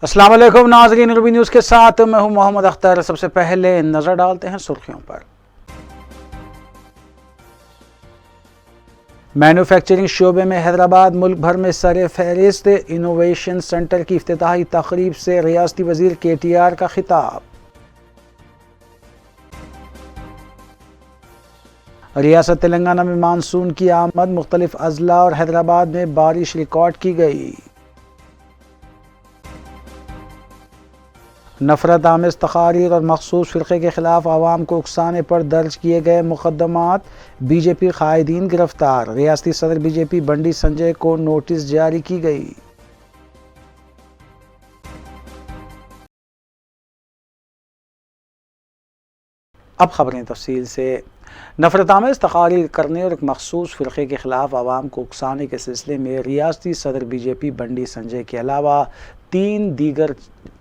السلام علیکم ناظرین، روبی نیوز کے ساتھ میں ہوں محمد اختر۔ سب سے پہلے نظر ڈالتے ہیں سرخیوں پر۔ مینوفیکچرنگ شعبے میں حیدرآباد ملک بھر میں سر فہرست، انوویشن سینٹر کی افتتاحی تقریب سے ریاستی وزیر KTR کا خطاب۔ ریاست تلنگانہ میں مانسون کی آمد، مختلف اضلاع اور حیدرآباد میں بارش ریکارڈ کی گئی۔ نفرت آمیز تقاریر اور مخصوص فرقے کے خلاف عوام کو اکسانے پر درج کیے گئے مقدمات، BJP قائدین گرفتار۔ ریاستی صدر BJP بنڈی سنجے کو نوٹس جاری کی گئی۔ اب خبریں تفصیل سے۔ نفرت آمیز تقاریر کرنے اور ایک مخصوص فرقے کے خلاف عوام کو اکسانے کے سلسلے میں ریاستی صدر BJP بنڈی سنجے کے علاوہ 3 دیگر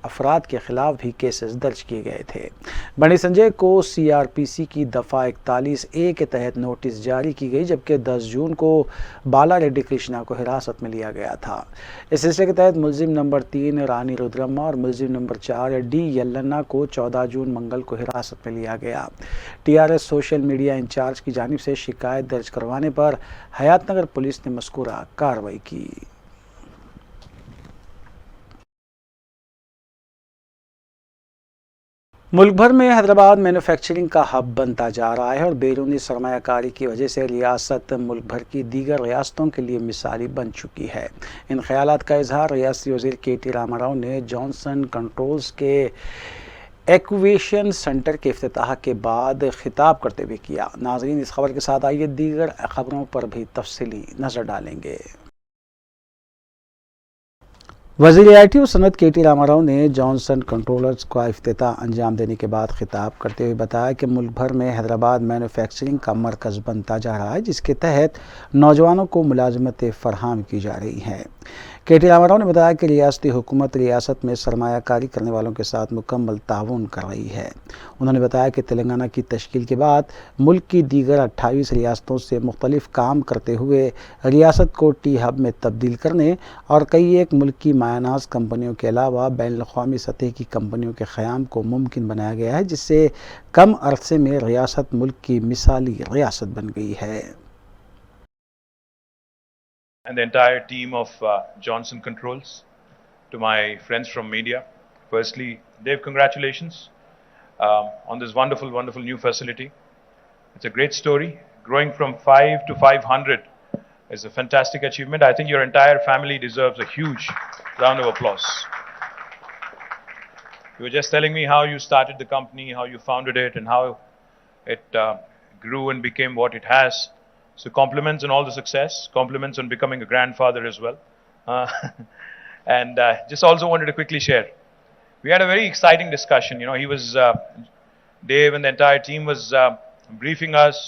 افراد کے خلاف بھی کیسز درج کیے گئے تھے۔ بنڈی سنجے کو CRPC کی دفعہ 41A کے تحت نوٹس جاری کی گئی، جبکہ 10 جون کو بالا ریڈی کرشنا کو حراست میں لیا گیا تھا۔ اس سلسلے کے تحت ملزم نمبر 3 رانی رودرما اور ملزم نمبر 4 D یلنا کو 14 جون منگل کو حراست میں لیا گیا۔ TRS سوشل میڈیا انچارج کی جانب سے شکایت درج کروانے پر حیات نگر پولیس نے مذکورہ کارروائی کی۔ ملک بھر میں حیدرآباد مینوفیکچرنگ کا ہب بنتا جا رہا ہے اور بیرونی سرمایہ کاری کی وجہ سے ریاست ملک بھر کی دیگر ریاستوں کے لیے مثالی بن چکی ہے۔ ان خیالات کا اظہار ریاستی وزیر KT راما راؤ نے جانسن کنٹرولز کے ایکویشن سینٹر کے افتتاح کے بعد خطاب کرتے ہوئے کیا۔ ناظرین، اس خبر کے ساتھ آئیے دیگر خبروں پر بھی تفصیلی نظر ڈالیں گے۔ وزیر IT و صنعت KT راما راؤ نے جانسن کنٹرولرز کا افتتاح انجام دینے کے بعد خطاب کرتے ہوئے بتایا کہ ملک بھر میں حیدرآباد مینوفیکچرنگ کا مرکز بنتا جا رہا ہے، جس کے تحت نوجوانوں کو ملازمتیں فراہم کی جا رہی ہیں۔ KT راما راؤ نے بتایا کہ ریاستی حکومت ریاست میں سرمایہ کاری کرنے والوں کے ساتھ مکمل تعاون کر رہی ہے۔ انہوں نے بتایا کہ تلنگانہ کی تشکیل کے بعد ملک کی دیگر 28 ریاستوں سے مختلف کام کرتے ہوئے ریاست کو ٹی ہب میں تبدیل کرنے اور کئی ایک ملک کی مایہ ناز کمپنیوں کے علاوہ بین الاقوامی سطح کی کمپنیوں کے قیام کو ممکن بنایا گیا ہے، جس سے کم عرصے میں ریاست ملک کی مثالی ریاست بن گئی ہے۔ And the entire team of Johnson Controls, to my friends from media. Firstly, Dave, congratulations on this wonderful, wonderful new facility. It's a great story. Growing from 5 to 500 is a fantastic achievement. I think your entire family deserves a huge round of applause. You were just telling me how you started the company, how you founded it, and how it grew and became what it has. So compliments on all the success, compliments on becoming a grandfather as well. And just also wanted to quickly share. We had a very exciting discussion. Dave and the entire team was briefing us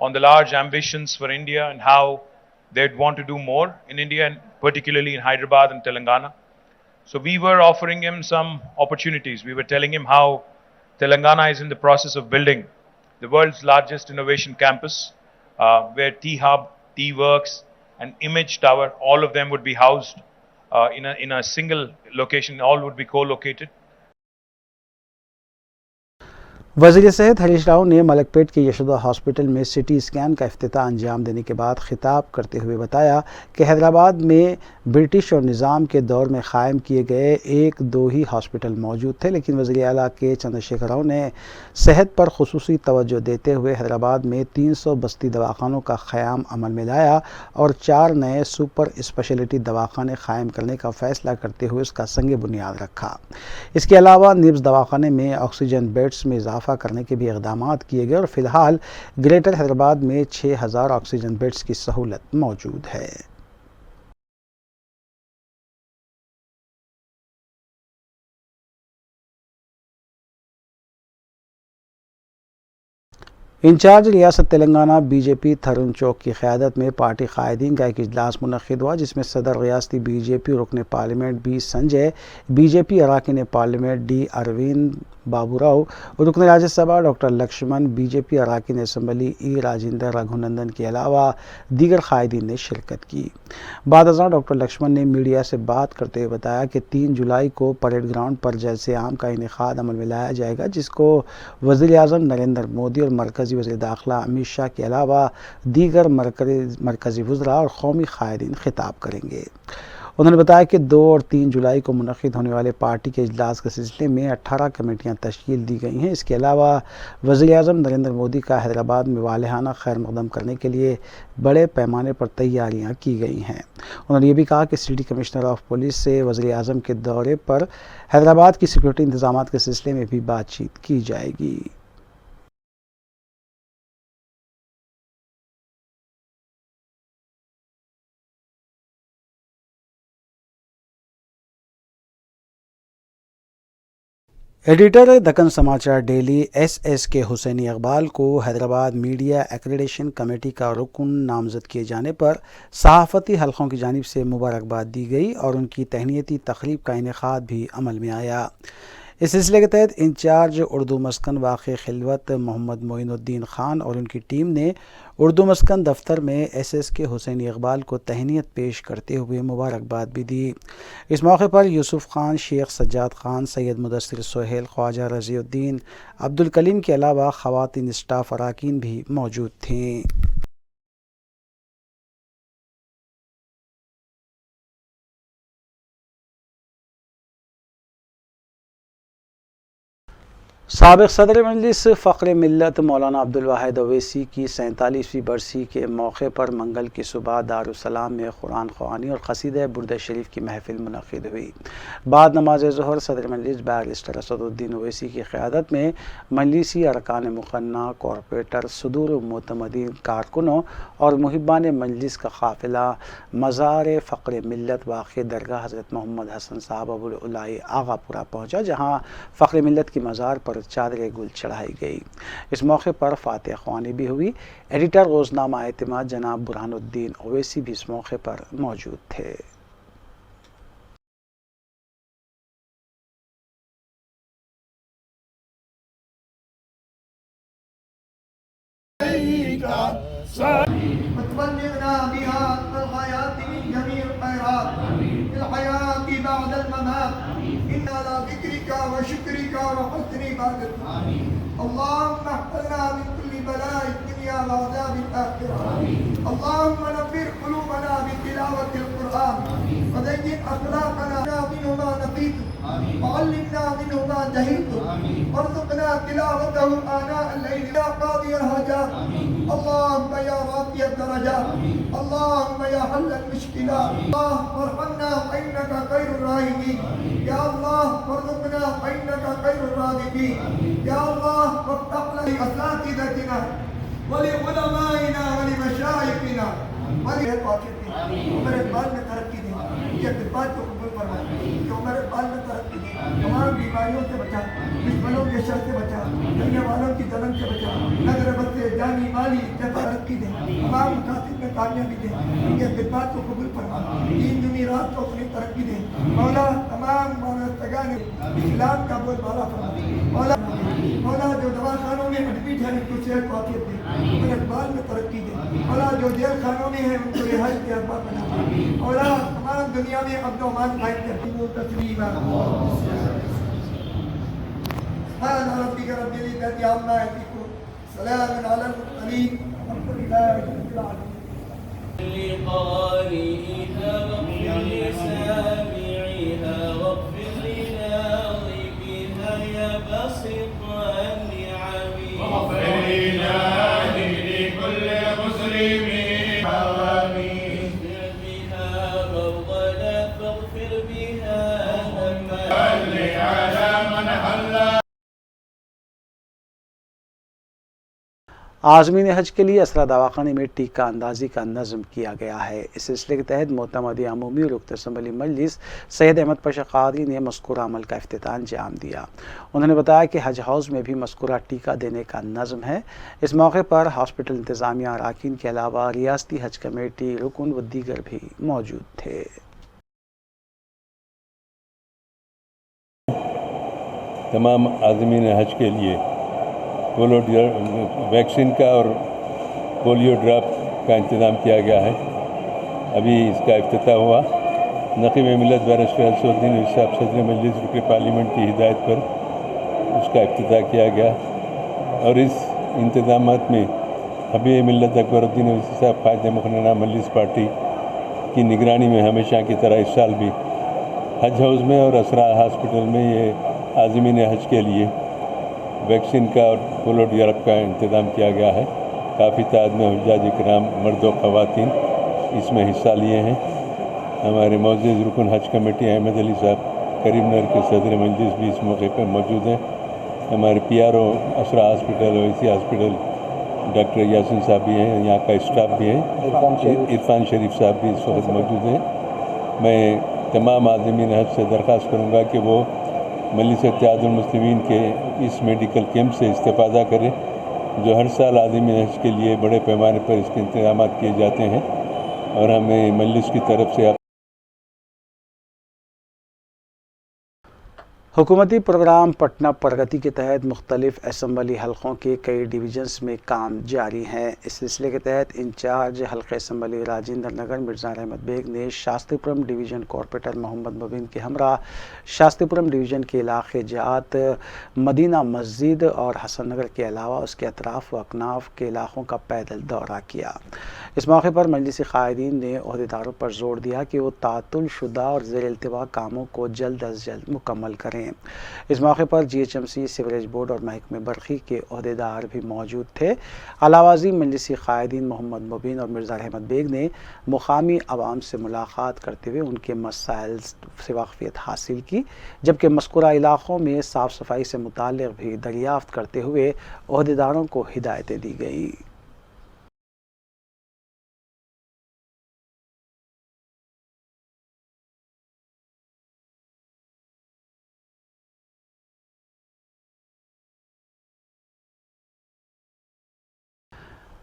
on the large ambitions for India and how they'd want to do more in India, and particularly in Hyderabad and Telangana. So we were offering him some opportunities. We were telling him how Telangana is in the process of building the world's largest innovation campus, where T-Hub, T-Works and Image Tower, all of them would be housed in a single location. All would be co-located. وزیر صحت ہریش راؤ نے ملک پیٹ کے Yashoda hospital میں CT scan کا افتتاح انجام دینے کے بعد خطاب کرتے ہوئے بتایا کہ حیدرآباد میں برٹش اور نظام کے دور میں قائم کیے گئے 1-2 ہی ہاسپٹل موجود تھے، لیکن وزیر اعلیٰ کے چندر شیکھر راؤ نے صحت پر خصوصی توجہ دیتے ہوئے حیدرآباد میں 300 بستی دواخانوں کا قیام عمل میں لایا اور 4 نئے سپر اسپیشلٹی دواخانے قائم کرنے کا فیصلہ کرتے ہوئے اس کا سنگ بنیاد رکھا۔ اس کے علاوہ نیبز دواخانے میں آکسیجن بیڈز میں اضافہ کرنے کے بھی اقدامات کیے گئے اور فی الحال گریٹر حیدرآباد میں 6000 آکسیجن بیڈز کی سہولت موجود ہے۔ انچارج ریاست تلنگانہ BJP تھرون چوک کی قیادت میں پارٹی قائدین کا ایک اجلاس منعقد ہوا، جس میں صدر ریاستی BJP رکن پارلیمنٹ B سنجے، BJP اراکین پارلیمنٹ D اروند बाबू राव, रुकन राज्यसभा डॉक्टर लक्ष्मण, बीजेपी अरकान असम्बली ई राजेंद्र रघुनंदन के अलावा दीगर कायदीन ने शिरकत की। बाद अज़ां डॉक्टर लक्ष्मण ने मीडिया से बात करते हुए बताया कि 3 जुलाई को परेड ग्राउंड पर जलसे आम का इनेकाद अमल में लाया जाएगा, जिसको वज़ीर आज़म नरेंद्र मोदी और मरकज़ी वज़ीर दाखिला अमित शाह के अलावा दीगर मरकज़ी वज़रा और कौमी कायदीन खिताब करेंगे। उन्होंने बताया कि 2 और 3 जुलाई को मुनक़िद होने वाले पार्टी के इजलास के सिलसिले में 18 कमेटियाँ तश्कील दी गई हैं। इसके अलावा वज़ीर आज़म नरेंद्र मोदी का हैदराबाद में वालिहाना खैर मक़दम करने के लिए बड़े पैमाने पर तैयारियाँ की गई हैं। उन्होंने ये भी कहा कि सिटी कमिश्नर ऑफ पुलिस से वज़ीर आज़म के दौरे पर हैदराबाद की सिक्योरिटी इंतज़ामात के सिलसिले में भी बातचीत की जाएगी। एडिटर दक्कन समाचार डेली SSK हुसैनी इकबाल को हैदराबाद मीडिया एक्रेडिटेशन कमेटी का रुकन नामजद किए जाने पर सहाफ़ती हलक़ों की जानिब से मुबारकबाद दी गई और उनकी तहनीती तक़रीब का इनेकाद भी अमल में आया। इस सिलसिले के तहत इंचार्ज उर्दू मस्कन वाक़ई खिलवत मोहम्मद मोइनुद्दीन ख़ान और उनकी टीम ने उर्दू मस्कन दफ्तर में SSK हुसैनी इकबाल को तहनीत पेश करते हुए मुबारकबाद भी दी। इस मौके पर यूसुफ खान, शेख सज्जाद खान, सैयद मुदस्सिर सोहेल, ख्वाजा रज़ीउद्दीन, अब्दुल कलीम के अलावा ख़वातीन स्टाफ अरकान भी मौजूद थीं। साबिक़ सदर मजलिस फ़ख्र मिल्लत मौलाना अब्दुल वाहिद अवैसी की 47वीं बरसी के मौके पर मंगल की सुबह दारुस्सलाम में कुरान ख़वानी और क़सीदा बुर्द शरीफ की महफ़िल मुनक़्क़िद हुई। बाद नमाज ज़ोहर सदर मजलिस बैरिस्टर असदुद्दीन अवैसी की क़यादत में मजलिसी अरकान मुक़न्ना, कॉरपोरेटर, सदूर मोतमदीन कारकुनों और मुहिब्बान मजलिस का क़ाफ़िला मज़ार फ़ख्र मिल्लत वाक़ दरगाह हज़रत मोहम्मद हसन साहब अबुल उलाई आगापुरा पहुँचा, जहाँ फ़ख्र मिल्लत की मज़ार पर चादर गुल चढ़ाई गई। इस मौके पर फातिहा ख़वानी भी हुई। एडिटर रोज़नामा एतमाद जनाब बुरहानुद्दीन अवैसी भी इस मौके पर मौजूद थे। اللهم احفظنا من كل بلاء الدنيا وعذاب الآخرة. اللهم نبر قلوبنا بتلاوة القرآن وزين أخلاقنا منه ما نقيت وعلمنا منه ما جهلت وارزقنا تلاوته آناء الليل يا قاضي الحاجات. اللهم يا رافع الدرجات، اللهم يا حل المشكلات. اللهم ارحمنا فإنك خير الراحمين. يا الله وارزقنا فإنك خير الرازقين. يا الله وافتح لأساتذتنا ولعلمائنا ولمشايخنا عمر اقبال میں ترقی دے، یہ خدمات کو قبول فرمائے کہ عمر اقبال میں ترقی دے، تمام بیماریوں سے بچا، دشمنوں کے شر سے بچا، جلنے والوں کی جلن سے بچا، نظر بد سے جانی مالی ترقی دے، تمام مقاصد میں کامیابی دے، ان کے خدمات کو قبول فرما، دین دنیا رات کو اپنی ترقی دے. مولا تمام مانستگان اسلام کا بول بالا فرما. مولا جو دواخانوں میں ایڈمٹ ہیں ان کو صحت کو عافیت دے، عمر اقبال میں ترقی دے. مولا جو جیل خانوں میں ہیں ان کو رہائی کے اسباب بنا. مولا تمام دنیا میں امن و امان قائم کر تسلیما. سبحان ربک رب العزة عما یصفون، سلام علی المرسلین، الحمد للہ رب العالمین. لقارئها واغفر لسامعها واغفر لناظمها يا باسط النعم واغفر لنادي لكل مسلم حرامي اغفر بها مرضنا فاغفر بها ذنبا صل على من حل. आज़मीन हज के लिए असरा दवाखाने में टीका अंदाजी का नज़म किया गया है। इस सिलसिले के तहत मोतमदी अमूमी रुकन असम्बली मजलिस सैयद अहमद पाशा क़ादरी ने मज़कूरा अमल का इफ्तिताह अंजाम दिया। उन्होंने बताया कि हज हाउस में भी मज़कूरा टीका देने का नज़म है। इस मौके पर हॉस्पिटल इंतज़ामिया अरकान के अलावा रियासती हज कमेटी रुकन व दीगर भी मौजूद थे। तमाम आज़मीन हज के लिए वैक्सीन का और पोलियो ड्रॉप का इंतज़ाम किया गया है। अभी इसका इफ्तिताह हुआ। नक़ीब मिल्लत बैरिस्टर असदुद्दीन साहब सदर मजलिस रुकन पार्लियामेंट की हिदायत पर उसका इफ्तिताह किया गया और इस इंतज़ामात में हबीब मिल्लत अकबरुद्दीन ओवैसी साहब क़ायद मुक़र्ररा मजलिस पार्टी की निगरानी में हमेशा की तरह इस साल भी हज हाउस में और असरा हॉस्पिटल में ये आज़मीन हज के लिए वैक्सीन का और पोलियो ड्रॉप का इंतज़ाम किया गया है। काफ़ी तादाद में हुज्जाज इकराम मर्द व ख़वातीन इसमें हिस्सा लिए हैं। हमारे मौजूद रुकन हज कमेटी अहमद अली साहब करीमनगर के सदर मजलिस भी इस मौके पर मौजूद हैं। हमारे PRO Asra hospital Owaisi hospital doctor Yasin sahab भी हैं, यहाँ का स्टाफ भी है, इरफान शरीफ साहब भी इस वक्त मौजूद हैं। मैं तमाम आज़मीन हज से दरख्वास्त करूँगा कि वो मजलिस इत्तेहादुल मुस्लिमीन के इस मेडिकल कैंप से इस्तेफ़ादा करें जो हर साल आज़मीन हज के लिए बड़े पैमाने पर इसके इंतज़ाम किए जाते हैं और हमें मजलिस की तरफ से हुकूमती प्रोग्राम पटना प्रगति के तहत मुख्तलिफ असम्बली हलकों के कई डिवीजन्स में काम जारी है। इस सिलसिले के तहत इंचार्ज हल्के असम्बली राजेंद्र नगर मिर्ज़ा अहमद बेग ने शास्त्रीपुरम डिवीज़न कॉरपोरेटर मोहम्मद मुबीन के हमरा शास्त्रीपुरम डिवीज़न के इलाके जात मदीना मस्जिद और हसन नगर के अलावा उसके अतराफ़ व अकनाफ के इलाक़ों का पैदल दौरा किया। इस मौके पर मजलिस क़ायदीन ने अहदेदारों पर जोर दिया कि वो तातुल शुदा और ज़ेर इल्तिवा कामों को जल्द अज जल्द मुकम्मल करें। इस मौके पर GHMC सीवरेज बोर्ड और महकमे बरक़ी के अहदेदार भी मौजूद थे। अलावाज़ी मजलिसी क़ायदीन मोहम्मद मुबीन और मिर्ज़ा अहमद बेग ने मुक़ामी अवाम से मुलाक़ात करते हुए उनके मसाइल से वाक़फ़ियत हासिल की, जबकि मज़कूरा इलाक़ों में साफ़ सफाई से मुताल्लिक़ भी दरियाफ़्त करते हुए अहदेदारों को हिदायतें दी गई।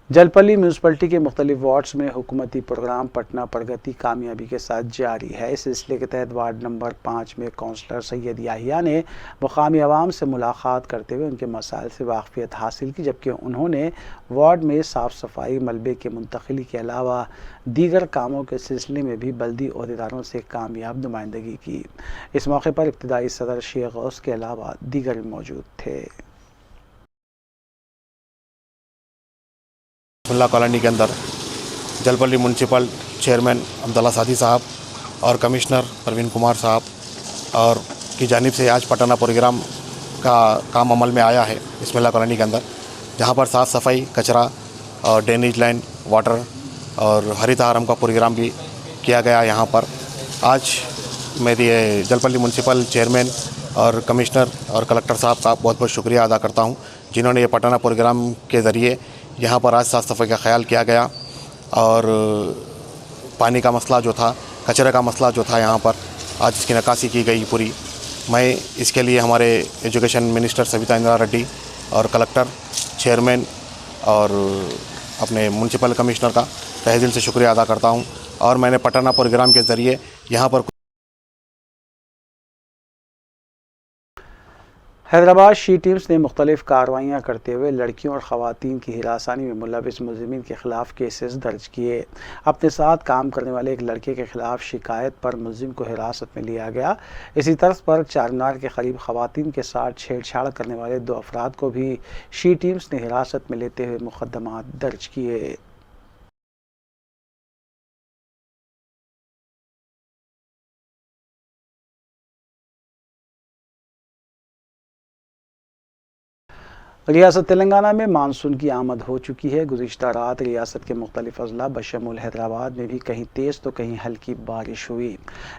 जलपल्ली म्यूनसिपलिटी के मुख्तलिफ वार्ड्स में हुकूमती प्रोग्राम पटना प्रगति कामयाबी के साथ जारी है। इस सिलसिले के तहत वार्ड नंबर 5 में काउंसलर सैयद याहिया ने मुकामी अवाम से मुलाकात करते हुए उनके मसाइल से वाक़फ़ियत हासिल की, जबकि उन्होंने वार्ड में साफ़ सफाई, मलबे के मुंतकिली के अलावा दीगर कामों के सिलसिले में भी बल्दी अहदेदारों से कामयाब नुमाइंदगी की। इस मौके पर इब्तिदाई सदर शेख गौस के अलावा दीगर भी मौजूद थे। बिस्मिल्लाह कॉलोनी के अंदर जलपल्ली म्यूनसिपल चेयरमैन अब्दुल्ला सादी साहब और कमिश्नर परवीन कुमार साहब और की जानिब से आज पटना प्रोग्राम का काम अमल में आया है बिस्मिल्लाह कॉलोनी के अंदर, जहां पर साफ़ सफाई, कचरा और ड्रेनेज लाइन, वाटर और हरित आहारम का प्रोग्राम भी किया गया। यहाँ पर आज मेरी जलपल्ली म्यूनसिपल चेयरमैन और कमिश्नर और कलेक्टर साहब का बहुत बहुत शुक्रिया अदा करता हूँ, जिन्होंने ये पटना प्रोग्राम के ज़रिए यहाँ पर आज साफ़ सफाई का ख्याल किया गया और पानी का मसला जो था, कचरे का मसला जो था, यहाँ पर आज इसकी नक्काशी की गई पूरी। मैं इसके लिए हमारे एजुकेशन मिनिस्टर सविता इंदिरा रेड्डी और कलेक्टर, चेयरमैन और अपने म्यूनसिपल कमिश्नर का तहे दिल से शुक्रिया अदा करता हूँ। और मैंने पटना प्रोग्राम के ज़रिए यहाँ पर हैदराबाद शी टीम्स ने मुख्तलिफ कार्रवाइयाँ करते हुए लड़कियों और ख़वातीन की हिरासानी में मुलविस मुलज़िमीन के ख़िलाफ़ केसेस दर्ज किए। अपने साथ काम करने वाले एक लड़के के ख़िलाफ़ शिकायत पर मुलज़िम को हिरासत में लिया गया। इसी तर्ज पर चारमीनार के करीब ख़वातीन के साथ छेड़छाड़ करने वाले 2 अफराद को भी शी टीम्स ने हिरासत में लेते हुए मुक़दमात दर्ज किए। रियासत तेलंगाना में मानसून की आमद हो चुकी है। गुज़िश्ता रात रियासत के मुख्तलिफ अजला बशमूल हैदराबाद में भी कहीं तेज़ तो कहीं हल्की बारिश हुई।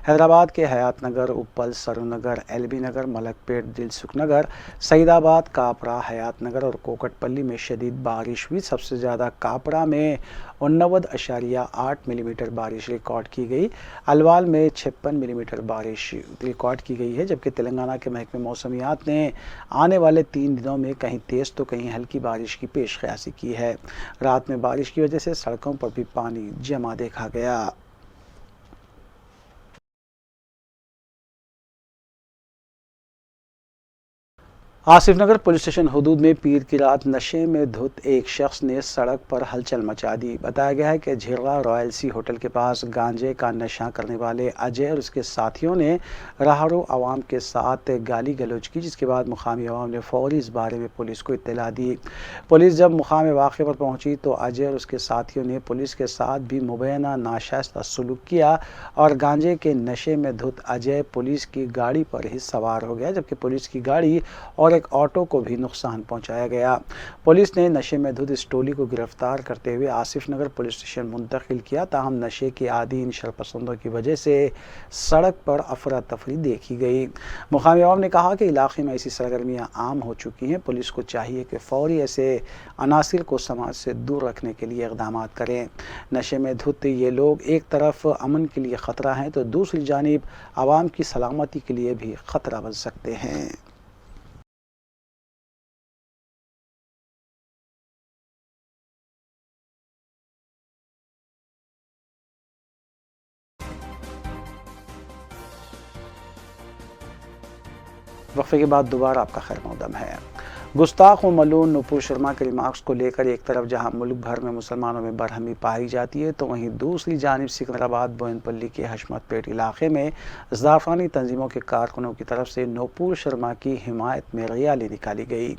हैदराबाद के हयात नगर, उप्पल, सरूनगर, LB नगर, मलकपेट, दिलसुख नगर, सईदाबाद, कापरा, हयात नगर और कोकटपल्ली में शदीद बारिश हुई। सबसे ज़्यादा कापरा में 89.8 मिलीमीटर बारिश रिकॉर्ड की गई। अलवाल में 56 मिलीमीटर बारिश रिकॉर्ड की गई है, जबकि तेलंगाना के महकमे मौसमियात ने आने वाले 3 दिनों में कहीं तेज़ तो कहीं हल्की बारिश की पेशकयासी की है। रात में बारिश की वजह से सड़कों पर भी पानी जमा देखा गया। आसिफ नगर पुलिस स्टेशन हदूद में पीर की रात नशे में धुत एक शख्स ने सड़क पर हलचल मचा दी। बताया गया है कि झिर्रा रॉयल सी होटल के पास गांजे का नशा करने वाले अजय और उसके साथियों ने राहरो आवाम के साथ गाली गलौज की, जिसके बाद मुकामी आवाम ने फौरी इस बारे में पुलिस को इत्तला दी। पुलिस जब मुकाम वाक़े पर पहुंची तो अजय और उसके साथियों ने पुलिस के साथ भी मुबैना नाशाइस्ता सलूक किया और गांजे के नशे में धुत अजय पुलिस की गाड़ी पर ही सवार हो गया, जबकि पुलिस की गाड़ी और एक ऑटो को भी नुकसान पहुंचाया गया। पुलिस ने नशे में धुत इस टोली को गिरफ्तार करते हुए आसिफ नगर पुलिस स्टेशन मुंतकिल किया। ताहम नशे के आदि इन शरपसंदों की वजह से सड़क पर अफरा तफरी देखी गई। मुकामी अवाम ने कहा कि इलाके में ऐसी सरगर्मियां आम हो चुकी हैं। पुलिस को चाहिए कि फौरी ऐसे अनासिर को समाज से दूर रखने के लिए इक़दाम करें। नशे में धुत ये लोग एक तरफ अमन के लिए ख़तरा हैं तो दूसरी जानिब आवाम की सलामती के लिए भी ख़तरा बन सकते हैं। वक्फे के बाद दोबारा आपका खैर मक़दम है। गुस्ताख व मलून नूपुर शर्मा के रिमार्क्स को लेकर एक तरफ जहां मुल्क भर में मुसलमानों में बरहमी पाई जाती है तो वहीं दूसरी जानिब सिकंदराबाद बोयनपल्ली के हशमत पेट इलाके में ज़ाफ़रानी तंजीमों के कारकुनों की तरफ से नूपुर शर्मा की हिमायत में रैली निकाली गई।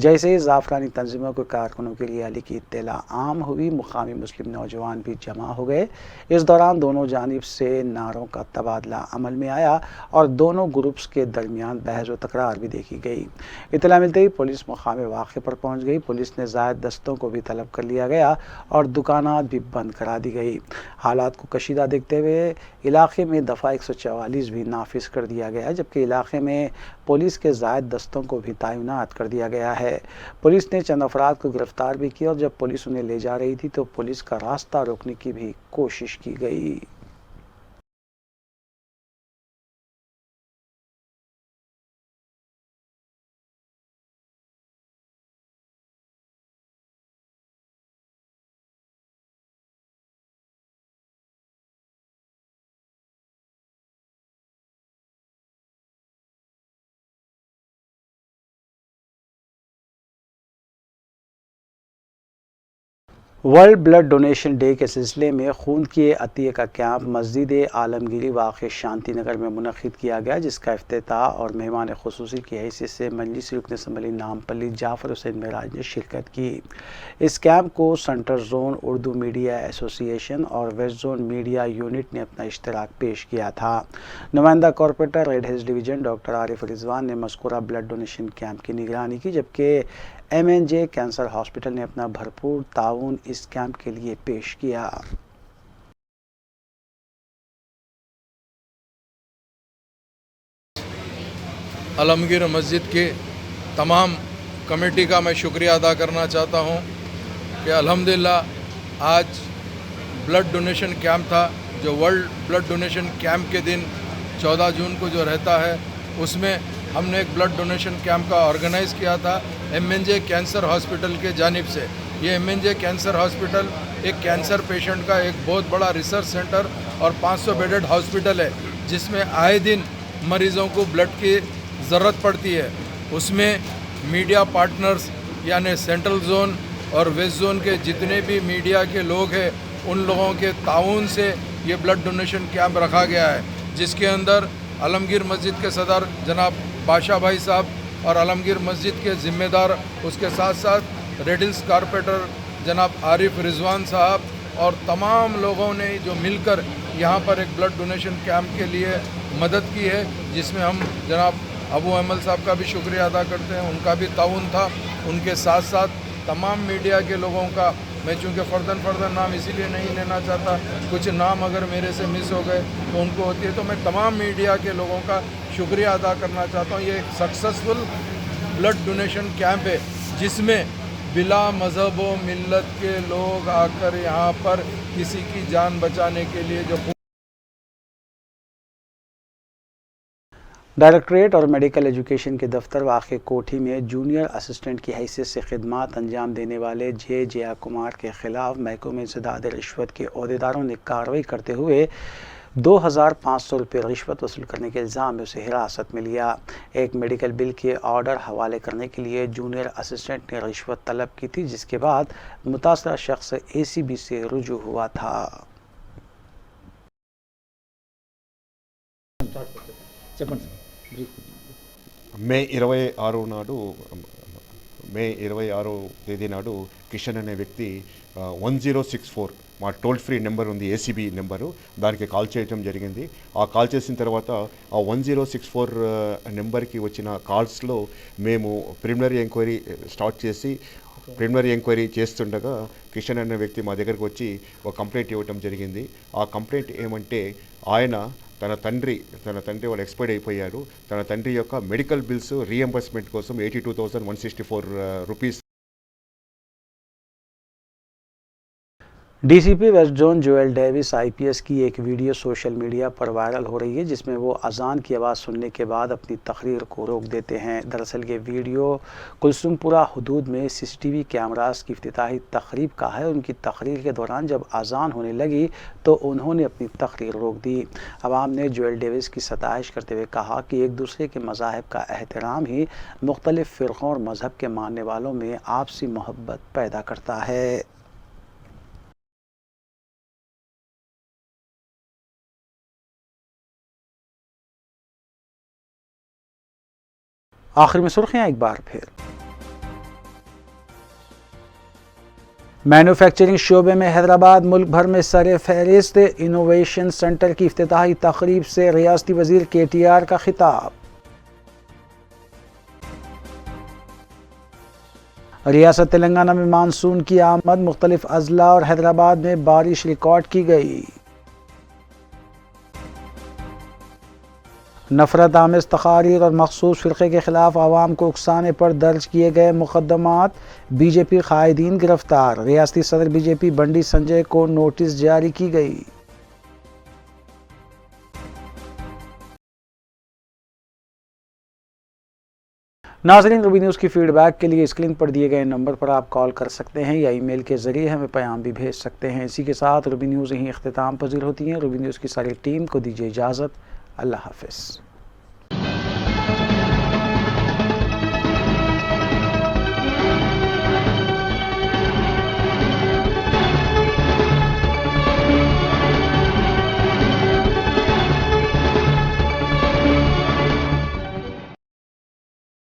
जैसे ही ज़ाफ़रानी तंजीमों के कारकुनों की रैली की इत्तला आम हुई, मुकामी मुस्लिम नौजवान भी जमा हो गए। इस दौरान दोनों जानिब से नारों का तबादला अमल में आया और दोनों ग्रुप्स के दरमियान बहस व तकरार भी देखी गई। इत्तला मिलते ही पुलिस मुकामे वाक़े पर पहुंच गई। पुलिस ने ज़ायद दस्तों को भी तलब कर लिया गया और दुकानात भी बंद करा दी गई। हालात को कशीदा देखते हुए इलाके में दफ़ा 144 भी नाफिज कर दिया गया है, जबकि इलाके में पुलिस के ज़ायद दस्तों को भी तैनात कर दिया गया है। पुलिस ने चंद अफराद को गिरफ्तार भी किया और जब पुलिस उन्हें ले जा रही थी तो पुलिस का रास्ता रोकने की भी कोशिश की गई। वर्ल्ड ब्लड डोनेशन डे के सिलसिले में खून के अतिये का कैंप मस्जिद आलमगीरी वाक़ शांति नगर में मुनक़िद किया गया, जिसका इफ्तिताह और मेहमान खुसूसी की हैसियत से मजलिस रुकन असम्बली नामपल्ली जाफ़र हुसैन महराज ने शिरकत की। इस कैंप को central zone Urdu media association और वेस्ट जोन मीडिया यूनिट ने अपना इश्तराक पेश किया था। नुमाइंदा corporator red hills division doctor Arif Rizwan ने मज़कूरा ब्लड डोनेशन कैंप की निगरानी की, जबकि MNJ कैंसर हॉस्पिटल ने अपना भरपूर ताउन इस कैंप के लिए पेश किया। आलमगीर मस्जिद के तमाम कमेटी का मैं शुक्रिया अदा करना चाहता हूं कि अल्हम्दुलिल्लाह आज ब्लड डोनेशन कैंप था, जो वर्ल्ड ब्लड डोनेशन कैंप के दिन 14 जून को जो रहता है उसमें हमने एक ब्लड डोनेशन कैंप का ऑर्गेनाइज़ किया था MNJ कैंसर हॉस्पिटल के जानिब से। ये MNJ कैंसर हॉस्पिटल एक कैंसर पेशेंट का एक बहुत बड़ा रिसर्च सेंटर और 500 बेडेड हॉस्पिटल है, जिसमें आए दिन मरीज़ों को ब्लड की ज़रूरत पड़ती है। उसमें मीडिया पार्टनर्स यानी सेंट्रल जोन और वेस्ट जोन के जितने भी मीडिया के लोग हैं उन लोगों के ताउन से ये ब्लड डोनेशन कैंप रखा गया है, जिसके अंदर आलमगीर मस्जिद के सदर जनाब बादशाह भाई साहब और आलमगीर मस्जिद के ज़िम्मेदार, उसके साथ साथ रेड हिल्स कॉरपोरेटर जनाब आरिफ रिजवान साहब और तमाम लोगों ने जो मिलकर यहाँ पर एक ब्लड डोनेशन कैंप के लिए मदद की है, जिसमें हम जनाब अबू अहमद साहब का भी शुक्रिया अदा करते हैं, उनका भी ताउन था। उनके साथ साथ तमाम मीडिया के लोगों का, मैं चूँकि फ़र्दन नाम इसीलिए नहीं लेना चाहता, कुछ नाम अगर मेरे से मिस हो गए तो उनको होती है, तो मैं तमाम मीडिया के लोगों का शुक्रिया अदा करना चाहता हूँ। ये एक सक्सेसफुल ब्लड डोनेशन कैंप है, जिसमें बिला मज़हब व मिल्लत के लोग आकर यहाँ पर किसी की जान बचाने के लिए जो डायरेक्टरेट और मेडिकल एजुकेशन के दफ्तर वाक़ कोठी में जूनियर असिस्टेंट की हैसियत से खिदमात अंजाम देने वाले जया कुमार के ख़िलाफ़ महकमे इंसदाद रिश्वत के अहदेदारों ने कार्रवाई करते हुए 2500 रुपये रश्वत वसूल करने के इल्ज़ाम में उसे हिरासत में लिया। एक मेडिकल बिल के ऑर्डर हवाले करने के लिए जूनियर असिस्टेंट ने रिश्वत तलब की थी, जिसके बाद मुतासरा शख्स ACB से रुजू हुआ था। మే 26 తేదీ నాడు కిషన్ అనే వ్యక్తి 1064 మా టోల్ ఫ్రీ నెంబర్ ఉంది, ACB నెంబరు, దానికి కాల్ చేయడం జరిగింది. ఆ కాల్ చేసిన తర్వాత ఆ 1064 నెంబర్కి వచ్చిన కాల్స్లో మేము ప్రిలిమినరీ ఎంక్వైరీ స్టార్ట్ చేసి ప్రిలిమినరీ ఎంక్వైరీ చేస్తుండగా కిషన్ అనే వ్యక్తి మా దగ్గరకు వచ్చి ఒక కంప్లైంట్ ఇవ్వటం జరిగింది. ఆ కంప్లైంట్ ఏమంటే ఆయన తన తండ్రి వాళ్ళు ఎక్స్పైర్డ్ అయిపోయారు. తన తండ్రి యొక్క మెడికల్ బిల్స్ రీఎంబర్స్మెంట్ కోసం 82,164 rupees. DCP west zone Joel Davies IPS की एक वीडियो सोशल मीडिया पर वायरल हो रही है, जिसमें वो अजान की आवाज़ सुनने के बाद अपनी तकरीर को रोक देते हैं। दरअसल ये वीडियो कुलसुमपुरा हुदूद में CCTV कैमरास की इफ्तिताही तकरीब का है। उनकी तकरीर के दौरान जब अजान होने लगी तो उन्होंने अपनी तकरीर रोक दी। अवाम ने जोएल डेविस की सताइश करते हुए कहा कि एक दूसरे के मज़ाहिब का एहतराम ही मुख्तलिफ़ फ़िरक़ों और मज़हब के मानने वालों में आपसी मोहब्बत पैदा करता है। आखिर में सुर्खियां एक बार फिर। मैन्युफैक्चरिंग शोबे में हैदराबाद मुल्क भर में सरे फहरिस्त। इनोवेशन सेंटर की इफ्तिताही तकरीब से रियासती वजीर KTR का खिताब। रियासत तेलंगाना में मानसून की आमद, मुख्तलिफ अजला और हैदराबाद में बारिश रिकॉर्ड की गई। नफरत आमेज़ तकारीर और मखसूस फ़िरक़े के ख़िलाफ़ आवाम को उकसाने पर दर्ज किए गए मुक़दमात। BJP क़ायदीन गिरफ्तार। रियासती सदर BJP बंडी संजय को नोटिस जारी की गई। नाज़रीन, रूबी न्यूज़ की फ़ीडबैक के लिए स्क्रीन पर दिए गए नंबर पर आप कॉल कर सकते हैं या ईमेल के ज़रिए हमें पैगाम भी भेज सकते हैं। इसी के साथ रूबी न्यूज़ यहीं इख्तिताम पज़ीर होती हैं। रूबी न्यूज़ की सारी टीम को दीजिए इजाज़त। अल्लाह हाफ़िज़।